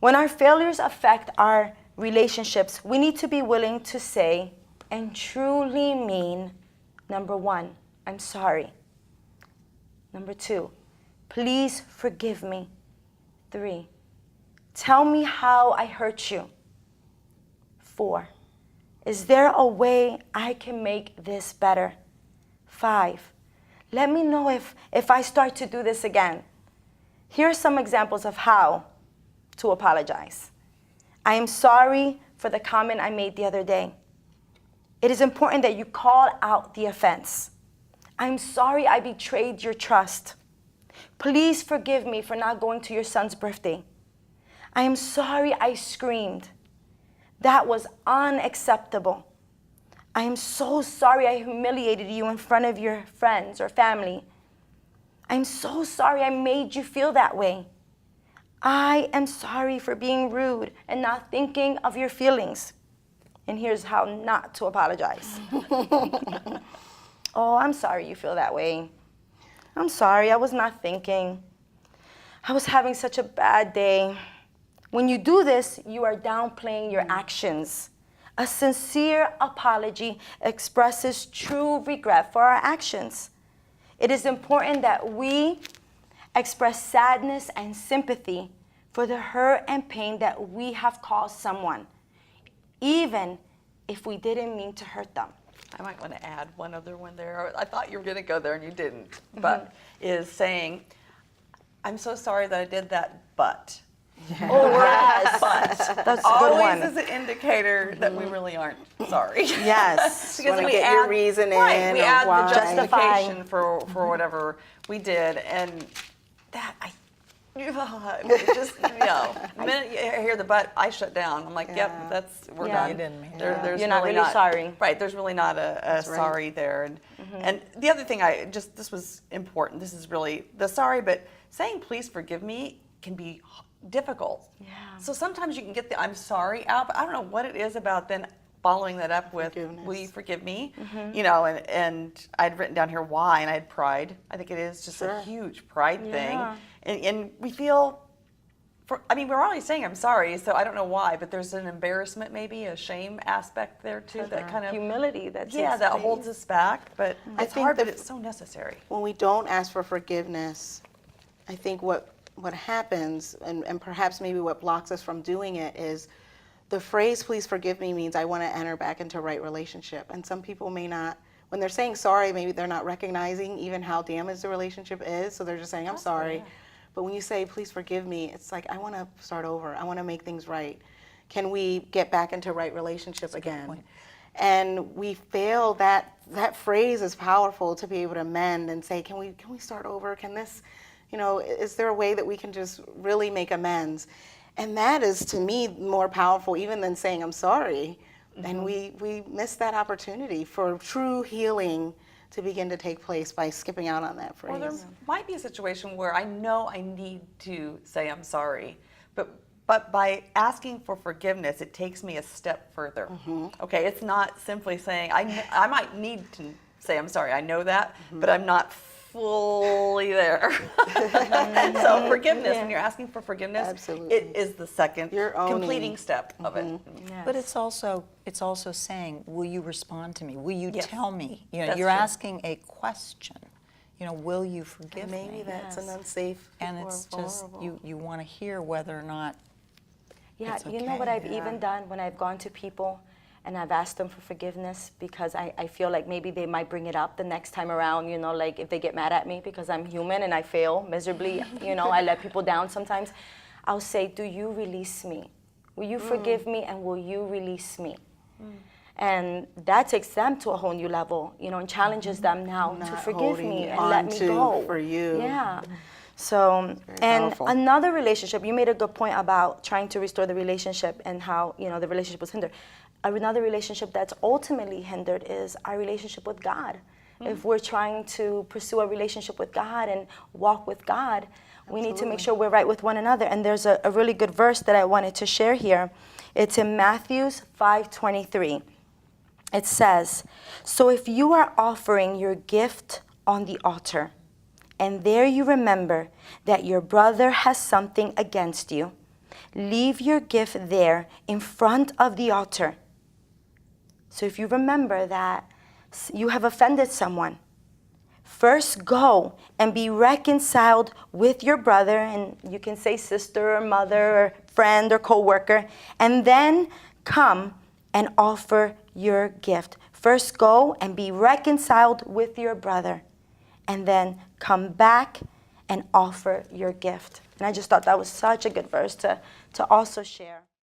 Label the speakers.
Speaker 1: When our failures affect our relationships, we need to be willing to say and truly mean, number 1, I'm sorry. Number 2, please forgive me. 3, tell me how I hurt you. 4, is there a way I can make this better? 5, let me know if I start to do this again. Here are some examples of how to apologize. I am sorry for the comment I made the other day. It is important that you call out the offense. I'm sorry I betrayed your trust. Please forgive me for not going to your son's birthday. I am sorry I screamed. That was unacceptable. I am so sorry I humiliated you in front of your friends or family. I'm so sorry I made you feel that way. I am sorry for being rude and not thinking of your feelings. And here's how not to apologize. Oh, I'm sorry you feel that way. I'm sorry, I was not thinking. I was having such a bad day. When you do this, you are downplaying your actions. A sincere apology expresses true regret for our actions. It is important that we express sadness and sympathy for the hurt and pain that we have caused someone, even if we didn't mean to hurt them.
Speaker 2: I might want to add one other one there. I thought you were going to go there and you didn't. But is saying, I'm so sorry that I did that, but.
Speaker 1: Oh, yes.
Speaker 2: But.
Speaker 1: That's a good
Speaker 2: always
Speaker 1: one.
Speaker 2: is an indicator that we really aren't sorry.
Speaker 3: Yes.
Speaker 2: Because
Speaker 3: we
Speaker 2: we
Speaker 3: get
Speaker 2: add
Speaker 3: your reason
Speaker 2: right,
Speaker 3: in.
Speaker 2: we
Speaker 3: or
Speaker 2: add
Speaker 3: why.
Speaker 2: the justification for whatever we did, and that it just the minute you hear the but, I shut down. I'm like, yep, we're
Speaker 1: Yeah.
Speaker 2: done.
Speaker 1: You
Speaker 4: didn't mean
Speaker 2: There-
Speaker 4: that.
Speaker 2: there's
Speaker 1: You're not really sorry.
Speaker 2: Right, there's really not a
Speaker 3: right.
Speaker 2: sorry there. And the other thing this was important, this is really the sorry, but saying please forgive me can be difficult.
Speaker 1: Yeah.
Speaker 2: So sometimes you can get the I'm sorry out, but I don't know what it is about then following that up with
Speaker 3: Forgiveness.
Speaker 2: will you forgive me? And I'd written down here why, and I had pride. I think it is just a huge pride thing. And we feel, we're already saying I'm sorry, so I don't know why, but there's an embarrassment maybe, a shame aspect there too, that kind of
Speaker 1: humility that
Speaker 2: that holds us back, but
Speaker 3: I
Speaker 2: it's
Speaker 3: think
Speaker 2: hard,
Speaker 3: that
Speaker 2: but it's so necessary.
Speaker 3: when we don't ask for forgiveness, I think what happens, and perhaps maybe what blocks us from doing it, is the phrase please forgive me means I want to enter back into a right relationship. And some people may not, when they're saying sorry, maybe they're not recognizing even how damaged the relationship is, so they're just saying I'm sorry.
Speaker 2: Yeah.
Speaker 3: But when you say please forgive me, it's like I want to start over. I want to make things right. Can we get back into right relationship again? And we fail that phrase is powerful to be able to mend and say, can we start over? Can this, is there a way that we can just really make amends? And that is, to me, more powerful even than saying I'm sorry. And we miss that opportunity for true healing to begin to take place by skipping out on that phrase.
Speaker 2: Or there might be a situation where I know I need to say I'm sorry, but by asking for forgiveness, it takes me a step further. Okay, it's not simply saying, I might need to say I'm sorry, I know that, but I'm not fully there. So forgiveness, when you're asking for forgiveness,
Speaker 3: Absolutely.
Speaker 2: it is the second
Speaker 3: You're owning.
Speaker 2: completing step of it.
Speaker 1: Yes.
Speaker 4: But it's also saying, will you respond to me? Will you
Speaker 2: Yes.
Speaker 4: tell me?
Speaker 2: That's
Speaker 4: You're
Speaker 2: true.
Speaker 4: asking a question. Will you forgive
Speaker 3: Maybe
Speaker 4: me?
Speaker 3: that's an unsafe
Speaker 4: And
Speaker 3: or
Speaker 4: it's just
Speaker 3: vulnerable.
Speaker 4: you want to hear whether or not.
Speaker 1: Yeah,
Speaker 4: It's
Speaker 1: you know what
Speaker 4: okay.
Speaker 1: I've even done when I've gone to people and I've asked them for forgiveness because I feel like maybe they might bring it up the next time around, like if they get mad at me because I'm human and I fail miserably, I let people down sometimes. I'll say, do you release me? Will you forgive me and will you release me? And that takes them to a whole new level, and challenges them now to
Speaker 3: Not
Speaker 1: forgive
Speaker 3: holding
Speaker 1: me
Speaker 3: you
Speaker 1: and let me
Speaker 3: onto
Speaker 1: go.
Speaker 3: for you.
Speaker 1: Yeah. So, and
Speaker 3: powerful.
Speaker 1: another relationship, you made a good point about trying to restore the relationship and how, the relationship was hindered. Another relationship that's ultimately hindered is our relationship with God. If we're trying to pursue a relationship with God and walk with God, we need to make sure we're right with one another. And there's a really good verse that I wanted to share here. It's in Matthew 5:23. It says, so if you are offering your gift on the altar, and there you remember that your brother has something against you, leave your gift there in front of the altar. So if you remember that you have offended someone, first go and be reconciled with your brother, and you can say sister or mother or friend or co-worker, and then come and offer your gift. First go and be reconciled with your brother, and then come back and offer your gift. And I just thought that was such a good verse to also share.